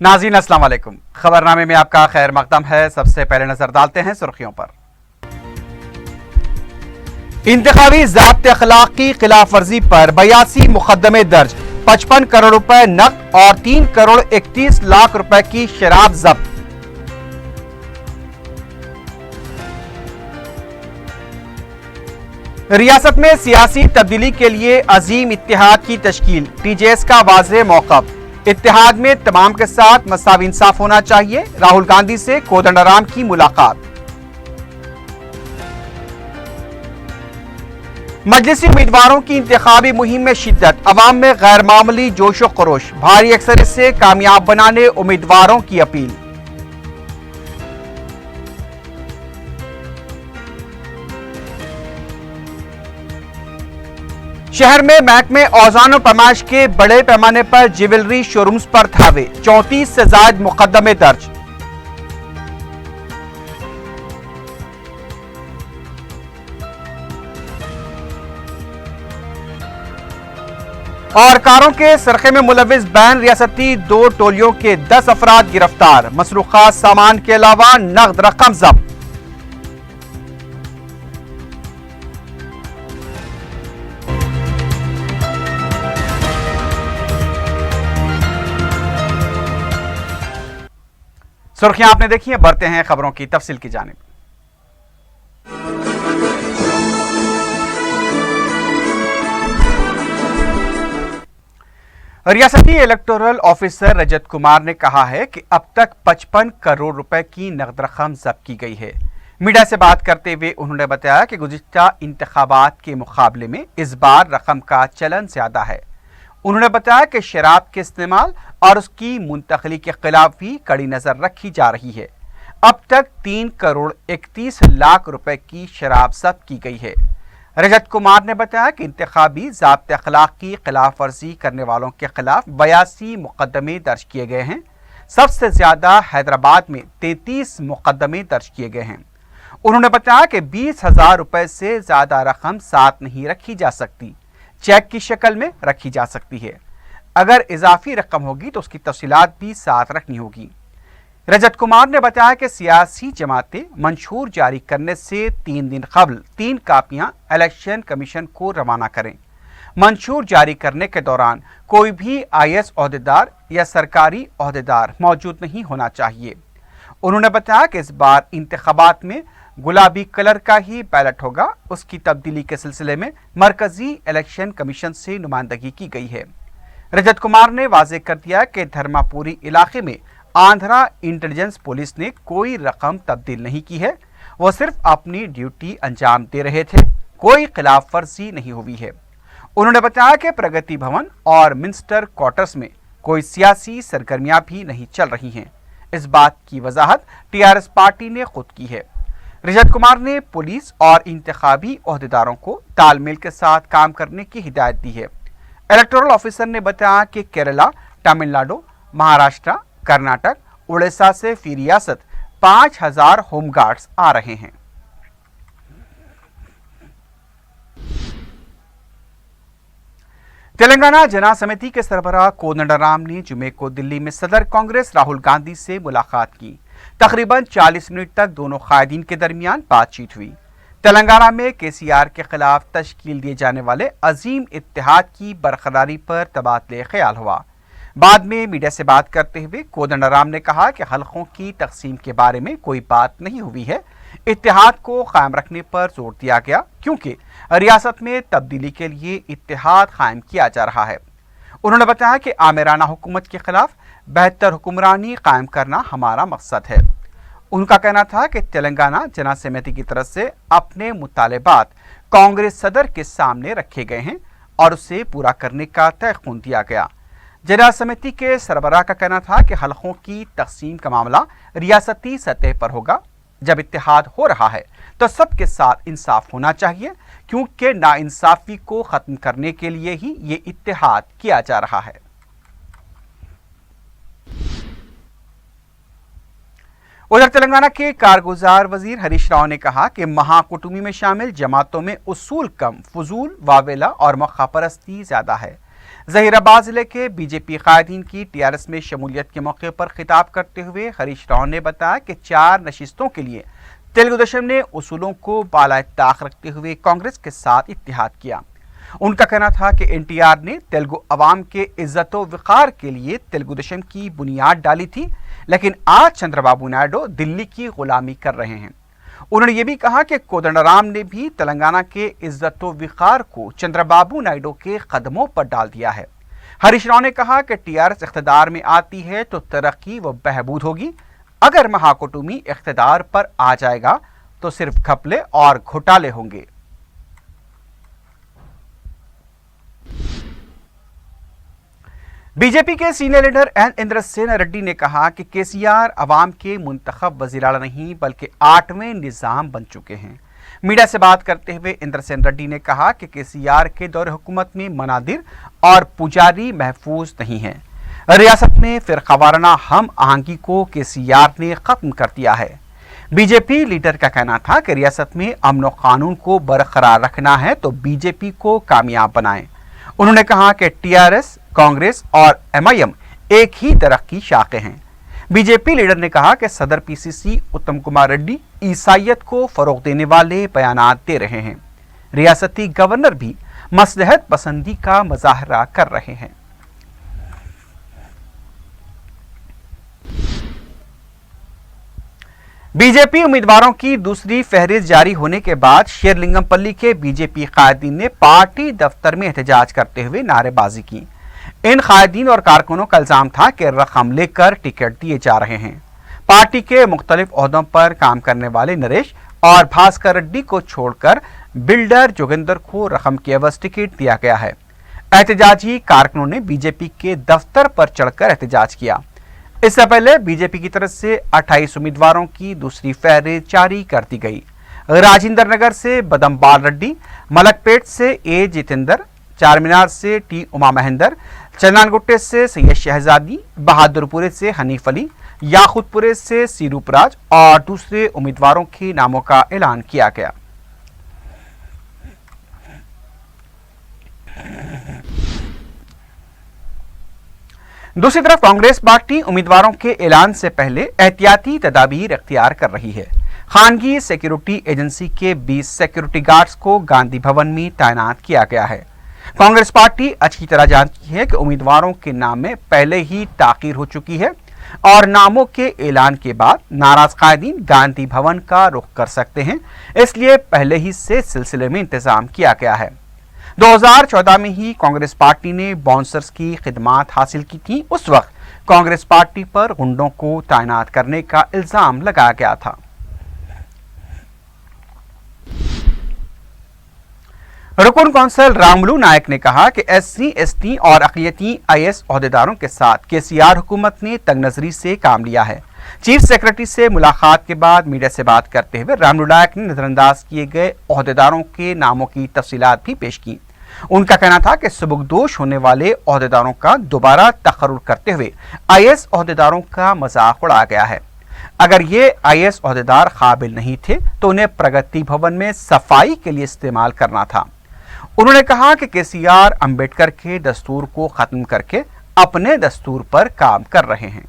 नाज़रीन अस्सलाम वालेकुम। खबरनामे में आपका खैर मकदम है। सबसे पहले नजर डालते हैं सुर्खियों पर। इंतखाबी ज़ाब्ते अखलाक की खिलाफ वर्जी पर 82 मुकदमे दर्ज, 55 करोड़ रुपए नकद और 3 करोड़ 31 लाख रुपए की शराब जब्त। रियासत में सियासी तब्दीली के लिए अजीम इत्तेहाद की तश्कील, टीजेएस का वाज़ेह मौक़िफ़। इत्तेहाद में तमाम के साथ मसावी इंसाफ होना चाहिए, राहुल गांधी से कोदंडराम की मुलाकात। मजलिसी उम्मीदवारों की इंतखाबी मुहिम में शिद्दत, अवाम में गैर मामूली जोशो खरोश, भारी अक्सरियत से कामयाब बनाने उम्मीदवारों की अपील। शहर में महकमे औज़ान और पैमाइश के बड़े पैमाने पर ज्वेलरी शोरूम्स पर धावे, 34 से ज्यादा मुकदमे दर्ज। और कारों के सरखे में मुलविस बैन रियासती 2 टोलियों के 10 अफराद गिरफ्तार, मसरूखा सामान के अलावा नकद रकम जब्त। सुर्खियां आपने देखी है, बढ़ते हैं खबरों की तफसील की जानिब। रियासती इलेक्टोरल ऑफिसर रजत कुमार ने कहा है कि अब तक 55 करोड़ रुपए की नकद रकम जब्त की गई है। मीडिया से बात करते हुए उन्होंने बताया कि गुज़िश्ता इंतखाबात के मुकाबले में इस बार रकम का चलन ज्यादा है। उन्होंने बताया कि शराब के इस्तेमाल और उसकी मुंतकली के खिलाफ भी कड़ी नजर रखी जा रही है। अब तक 3 करोड़ 31 लाख रुपए की शराब जब्त की गई है। रजत कुमार ने बताया कि इंतखाबी ज़ाब्ते अखलाक की खिलाफ वर्जी करने वालों के खिलाफ 82 मुकदमे दर्ज किए गए हैं। सबसे ज्यादा हैदराबाद में 33 मुकदमे दर्ज किए गए हैं। उन्होंने बताया कि 20,000 रुपए से ज्यादा रकम साथ नहीं रखी जा सकती, चेक की शक्ल में रखी जा सकती है। अगर इजाफी रकम होगी तो उसकी तफसीलात भी साथ रखनी होगी। रजत कुमार ने बताया कि सियासी जमातें मंशूर जारी करने से 3 दिन कबल 3 कापियां इलेक्शन कमीशन को रवाना करें। मंशूर जारी करने के दौरान कोई भी IAS ओहदेदार या सरकारी ओहदेदार मौजूद नहीं होना चाहिए। उन्होंने बताया कि इस बार इंतखाबात में गुलाबी कलर का ही बैलेट होगा। उसकी तब्दीली के सिलसिले में मरकजी इलेक्शन कमीशन से नुमाइंदगी की गई है। रजत कुमार ने वाज़ेह कर दिया कि धर्मापुरी इलाके में आंध्रा इंटेलिजेंस पुलिस ने कोई रकम तब्दील नहीं की है, वो सिर्फ अपनी ड्यूटी अंजाम दे रहे थे, कोई खिलाफ वर्जी नहीं हुई है। उन्होंने बताया कि प्रगति भवन और मिनिस्टर क्वार्टर्स में कोई सियासी सरगर्मियां भी नहीं चल रही हैं। इस बात की वजाहत TRS पार्टी ने खुद की है। रजत कुमार ने पुलिस और इंतखाबी ओहदेदारों को तालमेल के साथ काम करने की हिदायत दी है। इलेक्टोरल ऑफिसर ने बताया कि केरला, तमिलनाडु, महाराष्ट्र, कर्नाटक, उड़ीसा से फी रियासत 5,000 होमगार्ड्स आ रहे हैं। तेलंगाना जना समिति के सरबराह कोदंडराम ने जुमे को दिल्ली में सदर कांग्रेस राहुल गांधी से मुलाकात की। तकरीबन 40 मिनट तक दोनों कायदीन के दरमियान बातचीत हुई। तेलंगाना में KCR के खिलाफ तश्कील दिए जाने वाले अजीम इत्तेहाद की बरकरारी पर तबादले ख्याल हुआ। बाद में मीडिया से बात करते हुए कोदंडराम ने कहा कि हलकों की तकसीम के बारे में कोई बात नहीं हुई है, इत्तेहाद को कायम रखने पर जोर दिया गया क्योंकि रियासत में तब्दीली के लिए इत्तेहाद कायम किया जा रहा है। उन्होंने बताया कि आमिराना हुकूमत के खिलाफ बेहतर हुक्मरानी कायम करना हमारा मकसद है। उनका कहना था कि तेलंगाना जना समिति की तरफ से अपने मुतालबात कांग्रेस सदर के सामने रखे गए हैं और उसे पूरा करने का तयक़ुन दिया गया। जना समिति के सरबराह का कहना था कि हलकों की तकसीम का मामला रियासती सतह पर होगा। जब इत्तेहाद हो रहा है तो सबके साथ इंसाफ होना चाहिए क्योंकि नाइंसाफी को खत्म करने के लिए ही ये इत्तेहाद किया जा रहा है। उधर तेलंगाना के कारगुजार वजीर हरीश राव ने कहा कि महाकुटुंबी में शामिल जमातों में उसूल कम, फजूल वावेला और मौका परस्ती ज्यादा है। जहीराबाद जिले के बीजेपी कायदीन की टीआरएस में शमूलियत के मौके पर खिताब करते हुए हरीश राव ने बताया कि 4 नशिस्तों के लिए तेलुगु देशम ने उसूलों को बाला ताक रखते हुए कांग्रेस के साथ इत्तेहाद किया। उनका कहना था कि एनटीआर ने तेलुगु अवाम के इज्जत व वक़ार के लिए तेलुगु देशम की बुनियाद डाली थी, लेकिन आज चंद्रबाबू नायडू दिल्ली की गुलामी कर रहे हैं। उन्होंने ये भी कहा कि कोदंडराम ने भी तेलंगाना के इज्जत व वक़ार को चंद्रबाबू नायडू के कदमों पर डाल दिया है। हरीश राव ने कहा कि टीआरएस इख्तिदार में आती है तो तरक्की व बहबूद होगी, अगर महाकुटुंबी इख्तिदार पर आ जाएगा तो सिर्फ घपले और घोटाले होंगे। बीजेपी के senior leader N Indrasen Reddy ने कहा कि केसीआर अवाम के मुंतखब वज़ीर-ए-आला नहीं बल्कि 8वें निज़ाम बन चुके हैं। मीडिया से बात करते हुए इंद्रसेन रेड्डी ने कहा कि केसीआर के दौर हुकूमत में मनादिर और पुजारी महफूज नहीं हैं। रियासत में फ़िरक़ावाराना हम आहंगी को केसीआर ने ख़त्म कर दिया है। बीजेपी लीडर का कहना था कि रियासत में अमन व कानून को बरकरार रखना है तो बीजेपी को कामयाब बनाएं। उन्होंने कहा कि टीआरएस, कांग्रेस और एमआईएम एक ही दरख्त की शाखें हैं। बीजेपी लीडर ने कहा कि सदर पीसीसी उत्तम कुमार रेड्डी ईसाइयत को फरोग देने वाले बयानात दे रहे हैं। रियासती गवर्नर भी मसलहत पसंदी का मुजाहरा कर रहे हैं। बीजेपी उम्मीदवारों की दूसरी फहरिस्त जारी होने के बाद शेरलिंगमपल्ली के बीजेपी कायदीन ने पार्टी दफ्तर में एहतजाज करते हुए नारेबाजी की। इन कायदीन और कारकुनों का इल्जाम था कि रकम लेकर टिकट दिए जा रहे हैं। पार्टी के मुख्तलिफ ओहदों पर काम करने वाले नरेश और भास्कर रेड्डी को छोड़कर बिल्डर जोगिंदर को रकम की एवज टिकट दिया गया है। एहतजाजी कारकुनों ने बीजेपी के दफ्तर पर चढ़कर एहतजाज किया। इससे पहले बीजेपी की तरफ से 28 उम्मीदवारों की दूसरी फहरिस्त जारी कर दी गई। राजेंद्र नगर से बदमबाल रेड्डी, मलकपेट से ए जितेंद्र, चारमीनार से टी उमा महेंद्र, चन्नानगुट्टे से सैयद शहजादी, बहादुरपुरे से हनीफ अली, याकूतपुरे से सीरूपराज और दूसरे उम्मीदवारों के नामों का ऐलान किया गया। दूसरी तरफ कांग्रेस पार्टी उम्मीदवारों के ऐलान से पहले एहतियाती तदाबीर इख्तियार कर रही है। खानगी सिक्योरिटी एजेंसी के 20 सिक्योरिटी गार्ड्स को गांधी भवन में तैनात किया गया है। कांग्रेस पार्टी अच्छी तरह जानती है कि उम्मीदवारों के नाम में पहले ही ताखीर हो चुकी है और नामों के ऐलान के बाद नाराज कायदीन गांधी भवन का रुख कर सकते हैं, इसलिए पहले ही से सिलसिले में इंतजाम किया गया है। 2014 में ही कांग्रेस पार्टी ने बाउंसर्स की खिदमात हासिल की थी। उस वक्त कांग्रेस पार्टी पर गुंडों को तैनात करने का इल्जाम लगाया गया था। रुकन कौंसल रामलू नायक ने कहा कि एससी, एसटी और अक़लियती आईएएस ओहदेदारों के साथ केसीआर हुकूमत ने तंगनजरी से काम लिया है। चीफ सेक्रेटरी से मुलाकात के बाद मीडिया से बात करते हुए रामलू नायक ने नजरअंदाज किए गए ओहदेदारों के नामों की तफसीलात भी पेश की। उनका कहना था कि सबकदोश होने वाले ओहदेदारों का दोबारा तकर्रुर करते हुए आईएएस ओहदेदारों का मजाक उड़ाया गया है। अगर ये आईएएस ओहदेदार काबिल नहीं थे तो उन्हें प्रगति भवन में सफाई के लिए इस्तेमाल करना था। उन्होंने कहा कि केसीआर अंबेडकर के दस्तूर को खत्म करके अपने दस्तूर पर काम कर रहे हैं।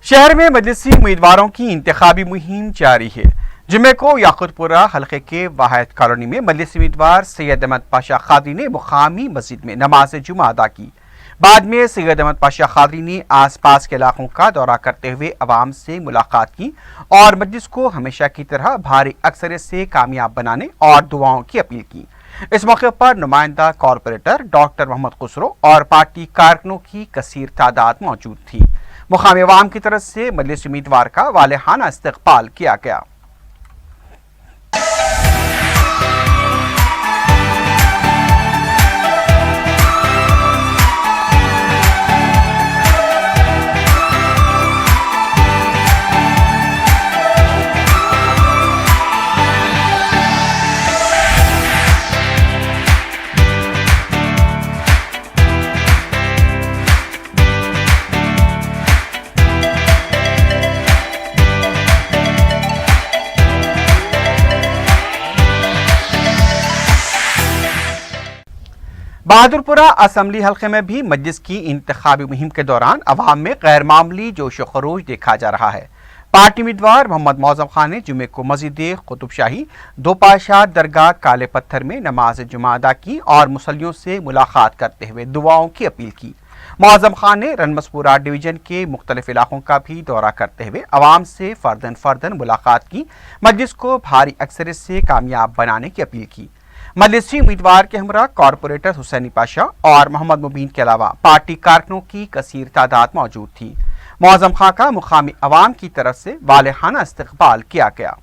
शहर में मजलिसी उम्मीदवारों की इंतखाबी मुहिम जारी है। जुमे को याकूतपुरा हल्के के वाहिद कॉलोनी में मजलिसी उम्मीदवार सैयद अहमद पाशा खादरी ने मुकामी मस्जिद में नमाज जुमा अदा की। बाद में सैयद अहमद पाशा खादरी ने आसपास के इलाकों का दौरा करते हुए अवाम से मुलाकात की और मस्जिद को हमेशा की तरह भारी अक्सरियत से कामयाब बनाने और दुआओं की अपील की। इस मौके पर नुमाइंदा कॉरपोरेटर डॉक्टर मोहम्मद खुसरो और पार्टी कारकुनों की कसीर तादाद मौजूद थी। मुकामी अवाम की तरफ से मजलिस उम्मीदवार का वालेहाना इस्तकबाल किया गया। बहादुरपुरा असम्बली हल्के में भी मजलिस की इंतखाबी मुहिम के दौरान अवाम में गैर मामूली जोश व खरोश देखा जा रहा है। पार्टी उम्मीदवार मोहम्मद मौजम खान ने जुमे को मस्जिद कुतुब शाही दोपाशाह दरगाह काले पत्थर में नमाज जुमा अदा की और मुसल्लियों से मुलाकात करते हुए दुआओं की अपील की। मौजम खान ने रनमसपुरा डिवीजन के मुख्तलिफ इलाकों का भी दौरा करते हुए अवाम से फर्दन मुलाकात की, मजलिस को भारी अक्सरियत से कामयाब बनाने की अपील की। मजलिसी उम्मीदवार के हमरा कॉरपोरेटर हुसैनी पाशा और मोहम्मद मुबीन के अलावा पार्टी कारकुनों की कसीर तादाद मौजूद थी। मौजम खां का मुकामी अवाम की तरफ से वालेहाना इस्तकबाल किया गया।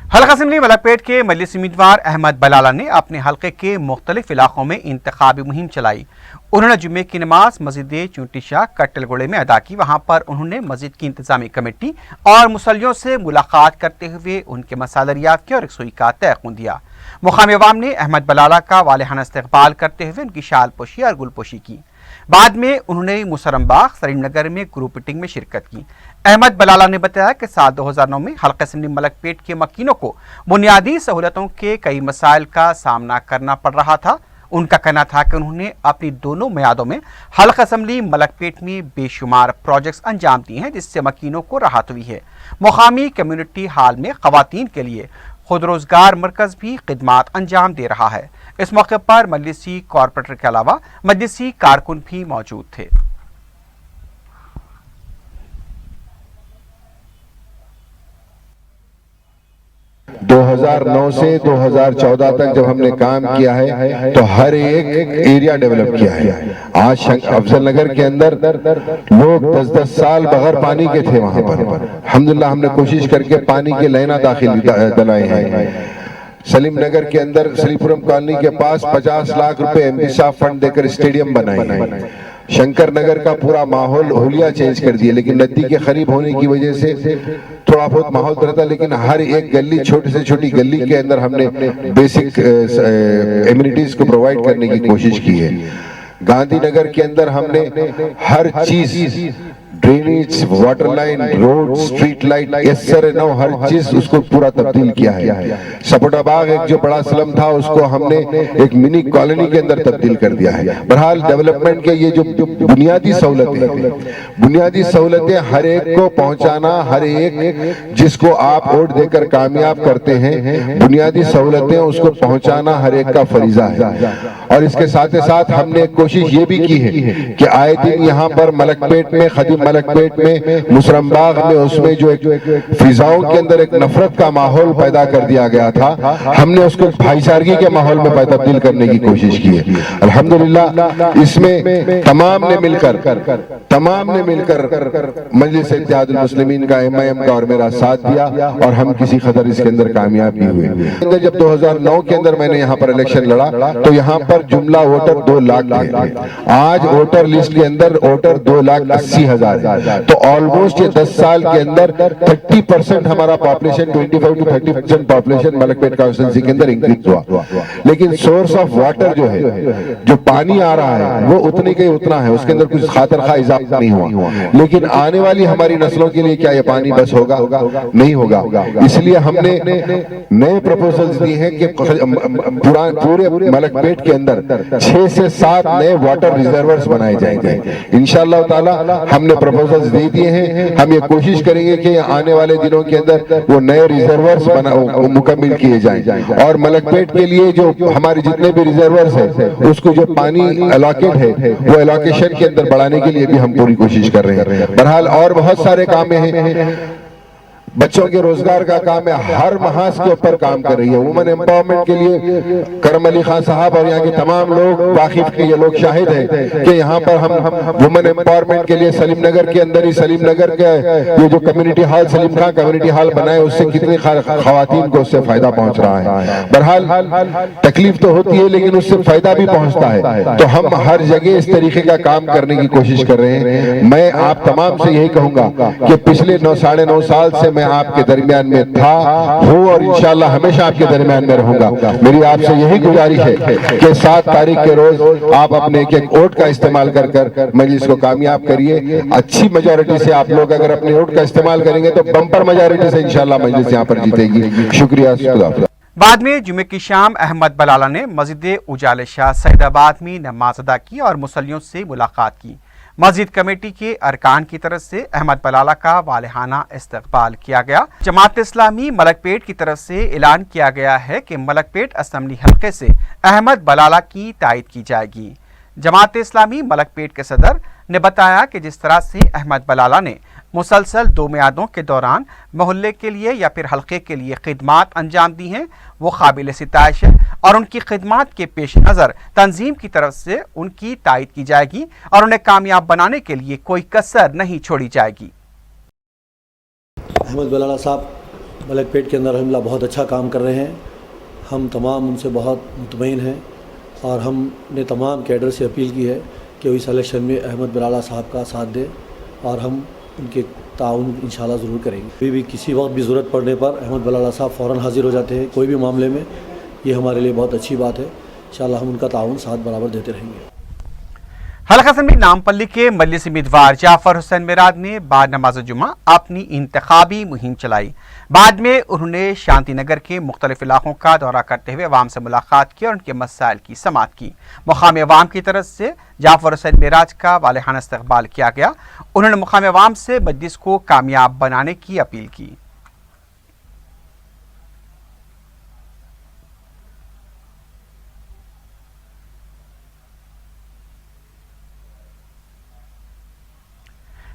हल्का असेंबली मलकपेट के मजलिस उम्मीदवार अहमद बलाला ने अपने हल्के के मुख्तलिफ इलाकों में इंतखाबी मुहिम चलाई। उन्होंने जुम्मे की नमाज मस्जिद चूंटी शाह कट्टलगोड़े में अदा की। वहां पर उन्होंने मस्जिद की इंतजामी कमेटी और मुसल्लियों से मुलाकात करते हुए उनके मसाइल दरियाफ्त किए और रसोई का तयक़ुन दिया। मुकामी अवाम ने अहमद बलाला का वालेहाना इस्तकबाल करते हुए उनकी शाल पोशी और गुलपोशी की। बाद में उन्होंने मुसरमबाग सलीमनगर में ग्रुप मीटिंग में शिरकत की। अहमद बलाला ने बताया कि साल 2009 में हल्का असेंबली मलकपेट के मकीनों को बुनियादी सहूलतों के कई मसाइल का सामना करना पड़ रहा था। उनका कहना था कि उन्होंने अपनी दोनों मियादों में हल्का असेंबली मलकपेट में बेशुमार प्रोजेक्ट्स अंजाम दिए हैं, जिससे मकीनों को राहत हुई है। मुकामी कम्युनिटी हॉल में खवातीन के लिए खुद रोजगार मरकज भी खिदमात अंजाम दे रहा है। इस मौके पर मजलिसी कॉरपोरेटर के अलावा मजलिसी कारकुन भी मौजूद थे। 2009 से 2014 तक जब हमने काम किया है तो हर एक एरिया डेवलप किया है। आज अफजल नगर के अंदर लोग 10-10 साल बगैर पानी के थे। वहां पर अल्हम्दुलिल्लाह हमने कोशिश करके पानी के लाइना दाखिल दिलाए हैं। सलीम नगर के अंदर सलीपुरम कॉलोनी के पास 50 लाख रुपए एमपी साहब फंड देकर स्टेडियम बनाए हैं। शंकर नगर का पूरा माहौल हुलिया चेंज कर दिया, लेकिन नदी के करीब होने की वजह से थोड़ा बहुत माहौल रहता, लेकिन हर एक गली छोटी से छोटी गली के अंदर हमने बेसिक एमिनिटीज को प्रोवाइड करने की कोशिश की है। गांधी नगर के अंदर हमने हर चीज drainage, water line, road, street light, हर चीज उसको पूरा तब्दील किया है। सपोटाबाग एक जो बड़ा स्लम था उसको हमने एक मिनी कॉलोनी के अंदर तब्दील कर दिया है। बहरहाल डेवलपमेंट के ये जो बुनियादी सहूलतें हर एक को पहुंचाना, हर एक जिसको आप वोट देकर कामयाब करते हैं, बुनियादी सहूलतें उसको पहुंचाना हर एक का फरीजा है। और इसके साथ ही साथ हमने कोशिश ये भी की है कि आए दिन यहाँ पर मलकपेट में, खदीम मलकपेट में, मुसरमबाग में, उसमें जो एक फिजाओं के अंदर एक नफरत का माहौल पैदा कर दिया गया था, हमने उसको भाईचारगी के माहौल में तब्दील करने की कोशिश की है। अल्हम्दुलिल्लाह इसमें तमाम ने मिलकर मजलिस इत्तेहादुल मुस्लिमीन का, MIM का और मेरा साथ दिया और हम किसी कदर इसके अंदर कामयाब भी हुए। जब 2009 के अंदर मैंने यहाँ पर इलेक्शन लड़ा तो यहाँ पर जुमला वोटर 2 लाख थे। आज वोटर लिस्ट के अंदर वोटर 2,80,000 है। तो ऑलमोस्ट ये 10 साल के अंदर 30% हमारा population, 25 to 30% population Malakpet constituency के अंदर इंक्रीज हुआ। लेकिन सोर्स ऑफ वाटर जो है, जो पानी आ रहा है, वो उतने के उतना है, उसके अंदर कुछ खातर खा इजाफा नहीं हुआ। लेकिन आने वाली हमारी नस्लों के लिए क्या ये पानी बस होगा? नहीं होगा। इसलिए हमने नए प्रपोजल्स दिए हैं कि पूरे मलकपेट के अंदर 6 से 7 नए वाटर रिजर्वर्स बनाए जाएंगे। इंशाअल्लाह ताला हमने प्रपोजल्स दे दिए हैं। हम ये कोशिश करेंगे कि आने वाले दिनों के अंदर वो नए रिजर्वर्स मुकम्मल किए जाएं और मलकपेट के लिए जो हमारे जितने भी रिजर्वर्स है उसको जो पानी अलॉकेट है वो अलॉकेशन के अंदर बढ़ाने के लिए भी हम पूरी कोशिश कर रहे हैं। बहरहाल और बहुत सारे काम हैं। बच्चों के रोजगार का काम है, हर महाज के ऊपर काम कर रही है। वुमेन एम्पावरमेंट के लिए करम अली खान साहब और यहाँ के तमाम लोग वाकिफ के, ये लोग शाहिद हैं कि यहाँ पर हम वुमेन एम्पावरमेंट के लिए सलीम नगर के अंदर ही, सलीम नगर के ये जो community hall Salim Khan community hall बनाए, उससे कितनी खवातीन को उससे फायदा पहुंच रहा है। बहरहाल तकलीफ तो होती है लेकिन उससे फायदा भी पहुंचता है। तो हम हर जगह इस तरीके का काम करने की कोशिश कर रहे हैं। मैं आप तमाम से यही कहूंगा कि पिछले 9-9.5 साल से मैं आपके दरमियान में था, हूँ और इंशाअल्लाह हमेशा आपके दरमियान में रहूंगा। मेरी आपसे यही गुजारिश है कि 7 तारीख के रोज आप अपने एक वोट का इस्तेमाल कर मजलिस को कामयाब करिए। अच्छी मेजॉरिटी से आप लोग अगर अपने वोट का इस्तेमाल करेंगे तो बम्पर मेजॉरिटी से इंशाअल्लाह मजलिस यहाँ पर जीतेगी। शुक्रिया। बाद में जुमे की शाम अहमद बलाला ने मस्जिद उजाले शाह सैदाबाद में नमाज अदा की और मुसल्लियों से मुलाकात की। मस्जिद कमेटी के अरकान की तरफ से अहमद बलाला का वालिहाना इस्तकबाल किया गया। जमात इस्लामी मलकपेट की तरफ से ऐलान किया गया है कि मलकपेट असेंबली हल्के से अहमद बलाला की तायद की जाएगी। जमात इस्लामी मलकपेट के सदर ने बताया कि जिस तरह से अहमद बलाला ने मुसलसल 2 मियादों के दौरान मोहल्ले के लिए या फिर हल्के के लिए खिदमात अंजाम दी हैं, वो काबिल सिताइश है और उनकी खिदमात के पेश नज़र तंजीम की तरफ से उनकी तायद की जाएगी और उन्हें कामयाब बनाने के लिए कोई कसर नहीं छोड़ी जाएगी। अहमद बलाला साहब मलकपेट के अंदर अलहम्दुलिल्लाह बहुत अच्छा काम कर रहे हैं। हम तमाम उनसे बहुत मुतमईन हैं और हमने तमाम कैडर से अपील की है कि वो इस इलेक्शन में अहमद बलाला साहब का साथ दें और हम उनके ताउन इंशाल्लाह ज़रूर करेंगे। अभी भी किसी वक्त भी ज़रूरत पड़ने पर अहमद बलाला साहब फ़ौरन हाजिर हो जाते हैं कोई भी मामले में। ये हमारे लिए बहुत अच्छी बात है। इंशाल्लाह हम उनका ताउन साथ बराबर देते रहेंगे। हल्का असेंबली नामपल्ली के मजलिस उम्मीदवार जाफर हुसैन मिराद ने बाद नमाज जुमा अपनी इंतखाबी मुहिम चलाई। बाद में उन्होंने शांति नगर के मुख्तलिफ इलाकों का दौरा करते हुए अवाम से मुलाकात की और उनके मसाइल की समाअत की। मुकामी अवाम की तरफ से जाफर हुसैन मिराज का वालिहाना इस्तकबाल किया गया। उन्होंने मुकामी अवाम से मजलिस को कामयाब बनाने की अपील की।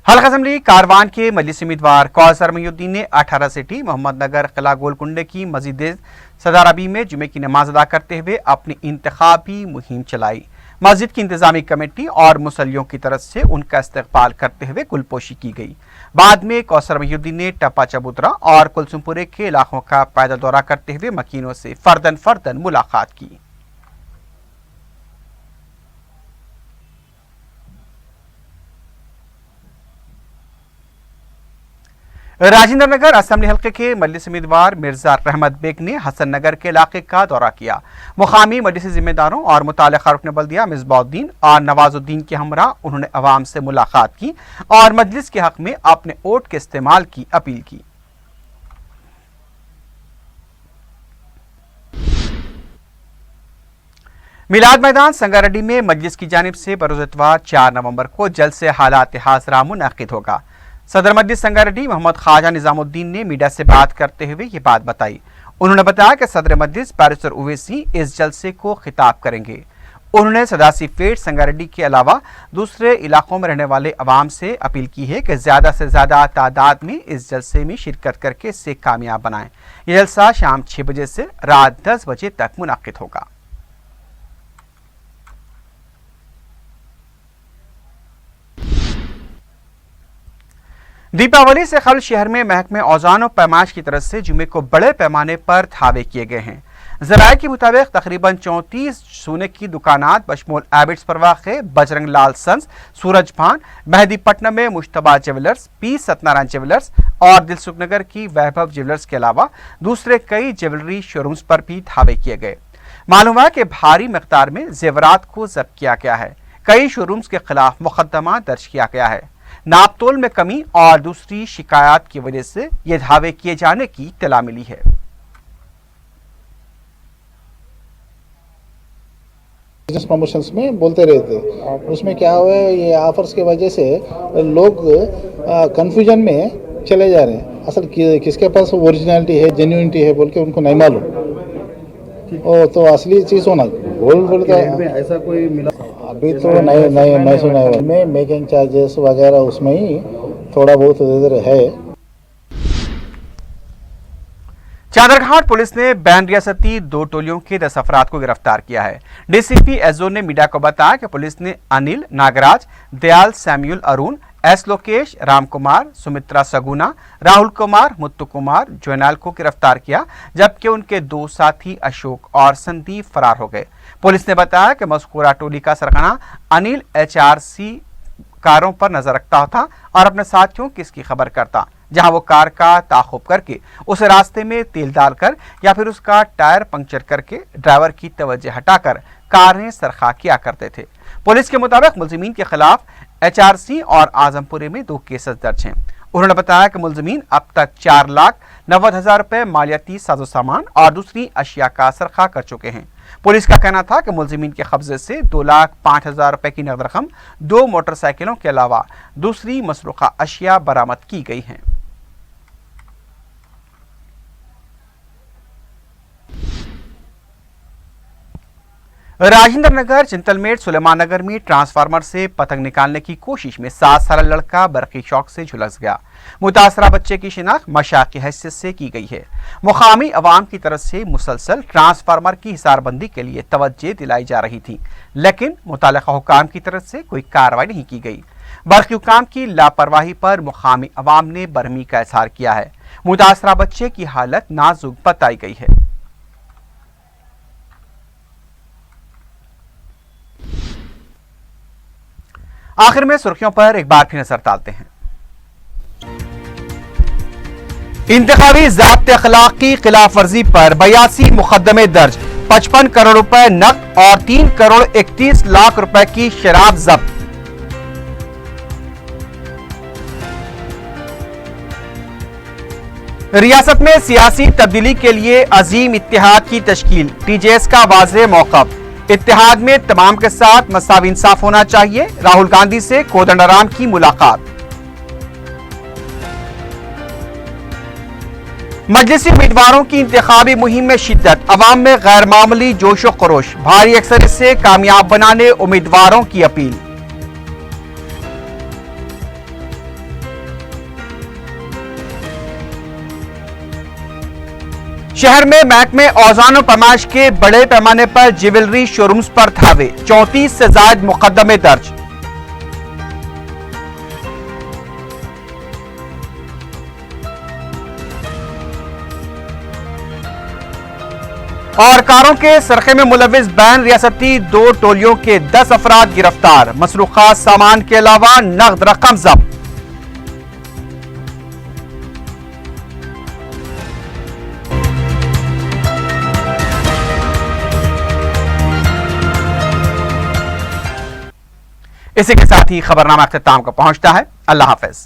हल्का असेंबली कारवान के मजलिस उम्मीदवार कौसर महीउद्दीन ने 18 सिटी मोहम्मद नगर किला गोलकुंडे की मस्जिद सदारबी में जुमे की नमाज अदा करते हुए अपनी इंतखाबी मुहिम चलाई। मस्जिद की इंतजामी कमेटी और मुसल्लियों की तरफ से उनका इस्तकबाल करते हुए गुलपोशी की गई। बाद में कौसर महीउद्दीन ने टप्पा चबूतरा और कुलसुमपुरे के इलाकों का पैदल दौरा करते हुए मकीनों से फर्दन मुलाकात की। राजेंद्र नगर असेंबली हल्के के मजलिस उम्मीदवार मिर्जा रहमत बेग ने हसन नगर के इलाके का दौरा किया। मुकामी मजलिस जिम्मेदारों और मुताल्लिका रुकन बल्दिया मिसबाउद्दीन और नवाजुद्दीन के हमरा उन्होंने अवाम से मुलाकात की और मजलिस के हक में अपने वोट के इस्तेमाल की अपील की। मिलाद मैदान संगारेड्डी में मजलिस की जानिब से बरोज इतवार 4 नवंबर को जलसे हालात हाज़रा मुनअक़िद होगा। सदर मजलिस संगारेड्डी मोहम्मद ख्वाजा निजामुद्दीन ने मीडिया से बात करते हुए ये बात बताई। उन्होंने बताया कि सदर मजलिस बैरिस्टर ओवैसी इस जलसे को खिताब करेंगे। उन्होंने सदासी फेट संगारेड्डी के अलावा दूसरे इलाकों में रहने वाले अवाम से अपील की है कि ज़्यादा से ज़्यादा तादाद में इस जलसे में शिरकत करके इससे कामयाब बनाएं। यह जलसा शाम 6 बजे से रात 10 बजे तक मुनअक़िद होगा। दीपावली से कबल शहर में महकमे औज़ान और पैमाइश की तरफ से जुमे को बड़े पैमाने पर धावे किए गए हैं। ज़राए के मुताबिक तकरीबन 34 सोने की दुकानात बशमूल एबिट्स पर वाक़े बजरंग लाल सन्स, सूरज भान, मेहदीपट्टनम में Mushtaba jewellers, P Satyanarayan jewellers और दिलसुख नगर की वैभव ज्वेलर्स के अलावा दूसरे कई ज्वेलरी शोरूम्स पर भी धावे किए गए। मालूम है कि भारी मकदार में जेवरात को जब्त किया गया है। कई शोरूम्स के खिलाफ मुकदमा दर्ज किया गया है। नापतोल में कमी और दूसरी शिकायत की वजह से ये धावे किए जाने की इत्तला मिली है। बिजनेस प्रमोशंस में बोलते रहते, उसमें क्या हुआ है, ये ऑफर्स की वजह से लोग कंफ्यूजन में चले जा रहे हैं। असल किसके पास ओरिजिनलिटी है, जेन्युइनिटी है बोल के उनको नहीं मालूम। तो असली चीज़ होना गोल्ड बोलता है, ऐसा कोई मिला अभी तो नहीं सुना है। में मेकिंग चार्जेस वगैरह उसमें ही थोड़ा बहुत इधर है। चादरघाट पुलिस ने बैन रियासती 2 टोलियों के 10 अफराद को गिरफ्तार किया है। डीसीपी एसोन ने मीडिया को बताया कि पुलिस ने अनिल, नागराज, दयाल, सैम्यूल, अरुण, एस लोकेश, राम कुमार, सुमित्रा सगुना, राहुल कुमार, मुत्तु कुमार, जोनाल को गिरफ्तार किया, जबकि उनके 2 साथी अशोक और संदीप फरार हो गए। पुलिस ने बताया कि मज़कूरा टोली का सरगना अनिल HRC कारों पर नजर रखता था और अपने साथियों की इसकी खबर करता, जहां वो कार का ताक़ुब करके उस रास्ते में तेल डालकर या फिर उसका टायर पंक्चर करके ड्राइवर की तवज्जो हटाकर कारें सरखा किया करते थे। पुलिस के मुताबिक मुलजिमीन के खिलाफ HRC और आजमपुरे में 2 केसेस दर्ज हैं। उन्होंने बताया कि मुलजिमीन अब तक 4,90,000 रुपए मालियाती साजो सामान और दूसरी अशिया का सरखा कर चुके हैं। पुलिस का कहना था कि मुलजिमीन के कब्जे से 2,05,000 रुपए की नकद रकम, 2 मोटरसाइकिलों के अलावा दूसरी मसरूका अशिया बरामद की गई हैं। राजेंद्र नगर, चिंतलमेट, सुलेमान नगर में ट्रांसफार्मर से पतंग निकालने की कोशिश में 7 साल लड़का बरकी शौक से झुलस गया। मुतासरा बच्चे की शिनाख्त मशाक की हैसियत से की गई है। मुकामी अवाम की तरफ से मुसलसल ट्रांसफार्मर की हिसारबंदी के लिए तवज्जो दिलाई जा रही थी, लेकिन मुतालिका हुकाम की तरफ से कोई कार्रवाई नहीं की गई। बरकी हुकाम की लापरवाही पर मुकामी अवाम ने बरहमी का इजहार किया है। मुतासरा बच्चे की हालत नाजुक बताई गई है। आखिर में सुर्खियों पर एक बार फिर नजर डालते हैं। इंतखाबी ज़ाब्ते अखलाक की खिलाफ वर्जी पर 82 मुकदमे दर्ज, 55 करोड़ रुपए नकद और 3 करोड़ 31 लाख रुपए की शराब जब्त। रियासत में सियासी तब्दीली के लिए अजीम इत्तेहाद की तश्कील, TJS का वाज़ेह मौक़िफ़। इत्तेहाद में तमाम के साथ मसावी इंसाफ होना चाहिए, राहुल गांधी से कोदंडराम की मुलाकात। मजलिसी उम्मीदवारों की इंतखाबी मुहिम में शिद्दत, अवाम में गैर मामूली जोश व खरोश, भारी अक्सरियत से कामयाब बनाने उम्मीदवारों की अपील। शहर में महकमे औज़ान और पैमाइश के बड़े पैमाने पर ज्वेलरी शोरूम्स पर धावे, 34 से ज्यादा मुकदमे दर्ज। और कारों के सरखे में मुलविस बैन रियासती 2 टोलियों के 10 अफराद गिरफ्तार, मसरूखा सामान के अलावा नकद रकम जब्त। इसी के साथ ही खबरनामा अख्ताम को पहुंचता है। अल्लाह हाफिज।